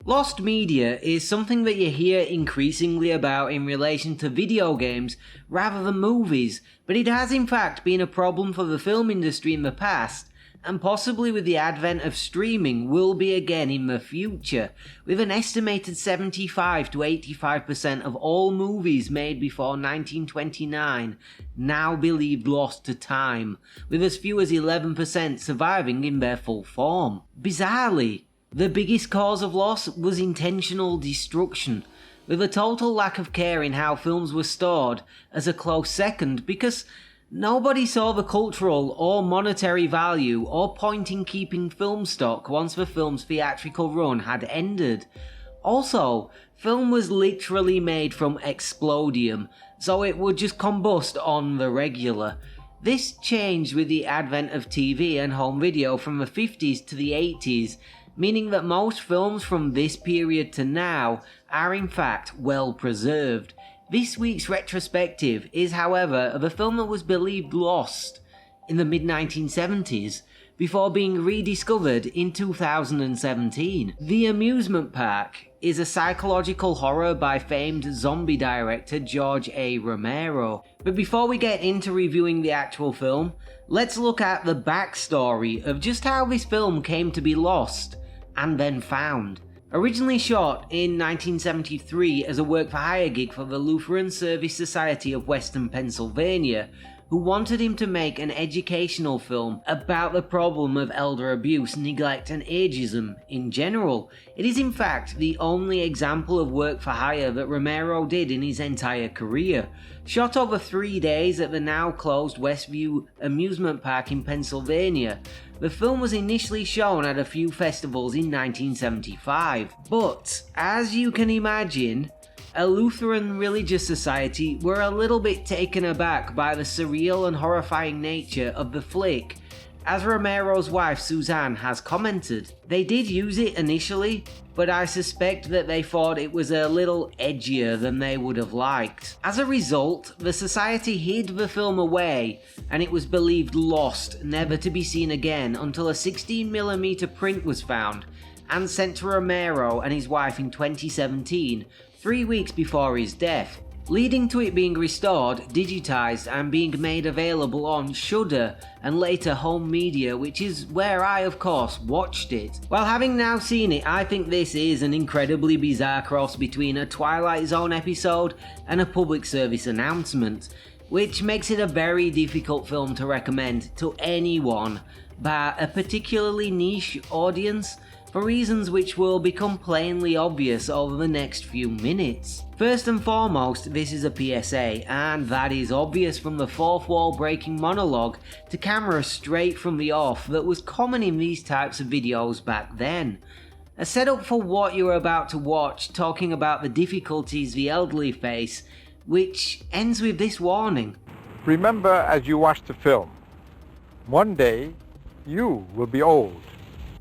Lost media is something that you hear increasingly about in relation to video games rather than movies, but it has in fact been a problem for the film industry in the past, and possibly with the advent of streaming will be again in the future, with an estimated 75 to 85% of all movies made before 1929 now believed lost to time, with as few as 11% surviving in their full form. Bizarrely, the biggest cause of loss was intentional destruction, with a total lack of care in how films were stored as a close second, because nobody saw the cultural or monetary value or point in keeping film stock once the film's theatrical run had ended. Also, film was literally made from explodium, so it would just combust on the regular. This changed with the advent of TV and home video from the 50s to the 80s, meaning that most films from this period to now are in fact well preserved. This week's retrospective is, however, of a film that was believed lost in the mid-1970s before being rediscovered in 2017. The Amusement Park is a psychological horror by famed zombie director George A Romero. But before we get into reviewing the actual film, let's look at the backstory of just how this film came to be lost and then found. Originally shot in 1973 as a work-for-hire gig for the Lutheran Service Society of Western Pennsylvania, who wanted him to make an educational film about the problem of elder abuse, neglect and ageism in general. It is in fact the only example of work-for-hire that Romero did in his entire career. Shot over 3 days at the now closed Westview Amusement Park in Pennsylvania, the film was initially shown at a few festivals in 1975, but as you can imagine, a Lutheran religious society were a little bit taken aback by the surreal and horrifying nature of the flick. As Romero's wife Suzanne has commented, they did use it initially, but I suspect that they thought it was a little edgier than they would have liked. As a result, the society hid the film away, and it was believed lost, never to be seen again until a 16mm print was found and sent to Romero and his wife in 2017, 3 weeks before his death, leading to it being restored, digitized and being made available on Shudder and later Home Media, which is where I of course watched it. While having now seen it, I think this is an incredibly bizarre cross between a Twilight Zone episode and a public service announcement, which makes it a very difficult film to recommend to anyone but a particularly niche audience, for reasons which will become plainly obvious over the next few minutes. First and foremost, this is a PSA, and that is obvious from the fourth wall breaking monologue to camera straight from the off that was common in these types of videos back then. A setup for what you're about to watch, talking about the difficulties the elderly face, which ends with this warning. Remember as you watch the film, one day you will be old.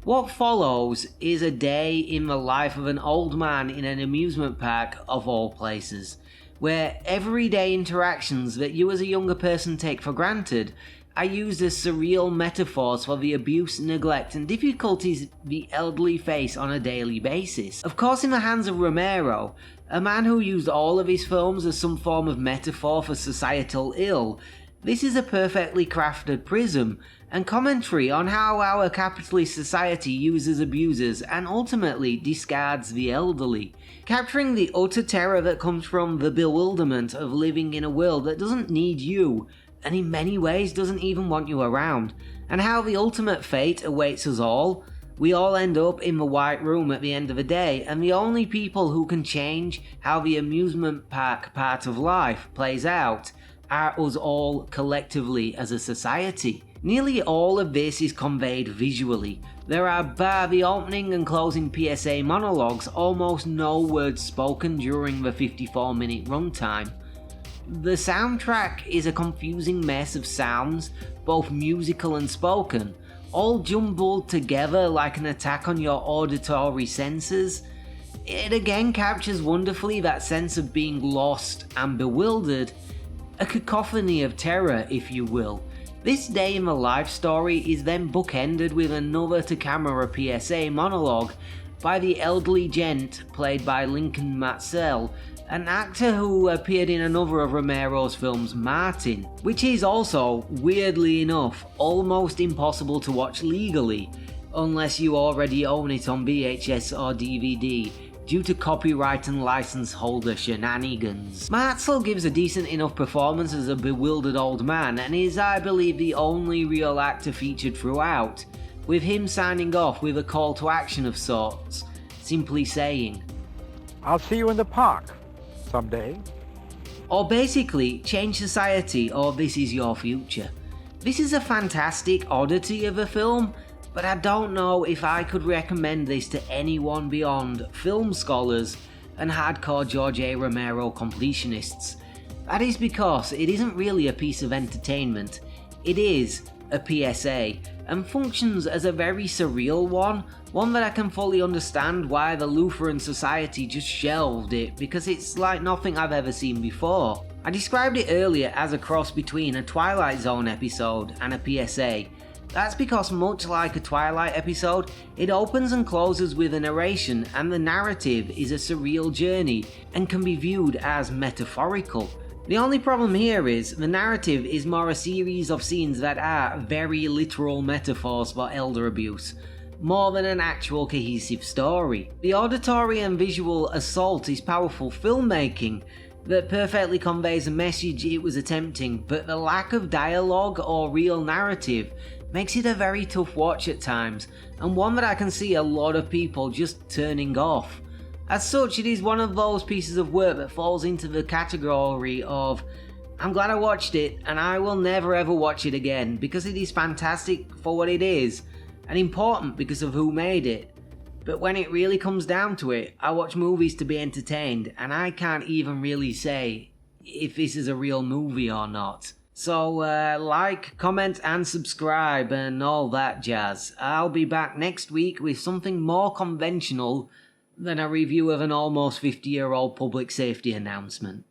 What follows is a day in the life of an old man in an amusement park of all places, where everyday interactions that you as a younger person take for granted are used as surreal metaphors for the abuse, neglect and difficulties the elderly face on a daily basis. Of course, in the hands of Romero, a man who used all of his films as some form of metaphor for societal ill, this is a perfectly crafted prism and commentary on how our capitalist society uses abusers and ultimately discards the elderly, capturing the utter terror that comes from the bewilderment of living in a world that doesn't need you and in many ways doesn't even want you around, and how the ultimate fate awaits us all. We all end up in the white room at the end of the day, and the only people who can change how the amusement park part of life plays out are us all collectively as a society. Nearly all of this is conveyed visually. There are, bar the opening and closing PSA monologues, almost no words spoken during the 54-minute runtime. The soundtrack is a confusing mess of sounds, both musical and spoken, all jumbled together like an attack on your auditory senses. It again captures wonderfully that sense of being lost and bewildered, a cacophony of terror if you will. This day in the life story is then bookended with another to camera PSA monologue by the elderly gent played by Lincoln Matsell, an actor who appeared in another of Romero's films, Martin, which is also, weirdly enough, almost impossible to watch legally, unless you already own it on VHS or DVD, due to copyright and license holder shenanigans. Matsell gives a decent enough performance as a bewildered old man, and is, I believe, the only real actor featured throughout, with him signing off with a call to action of sorts, simply saying, "I'll see you in the park someday." Or basically, change society or this is your future. This is a fantastic oddity of a film, but I don't know if I could recommend this to anyone beyond film scholars and hardcore George A Romero completionists. That is because it isn't really a piece of entertainment, it is a PSA, and functions as a very surreal one that I can fully understand why the Lutheran Society just shelved it, because it's like nothing I've ever seen before. I described it earlier as a cross between a Twilight Zone episode and a PSA. That's because, much like a Twilight episode, it opens and closes with a narration, and the narrative is a surreal journey and can be viewed as metaphorical. The only problem here is, the narrative is more a series of scenes that are very literal metaphors for elder abuse, more than an actual cohesive story. The auditory and visual assault is powerful filmmaking that perfectly conveys the message it was attempting, but the lack of dialogue or real narrative makes it a very tough watch at times, and one that I can see a lot of people just turning off. As such, it is one of those pieces of work that falls into the category of, I'm glad I watched it, and I will never ever watch it again, because it is fantastic for what it is, and important because of who made it. But when it really comes down to it, I watch movies to be entertained, and I can't even really say if this is a real movie or not. So, like, comment and subscribe and all that jazz. I'll be back next week with something more conventional than a review of an almost 50-year-old public safety announcement.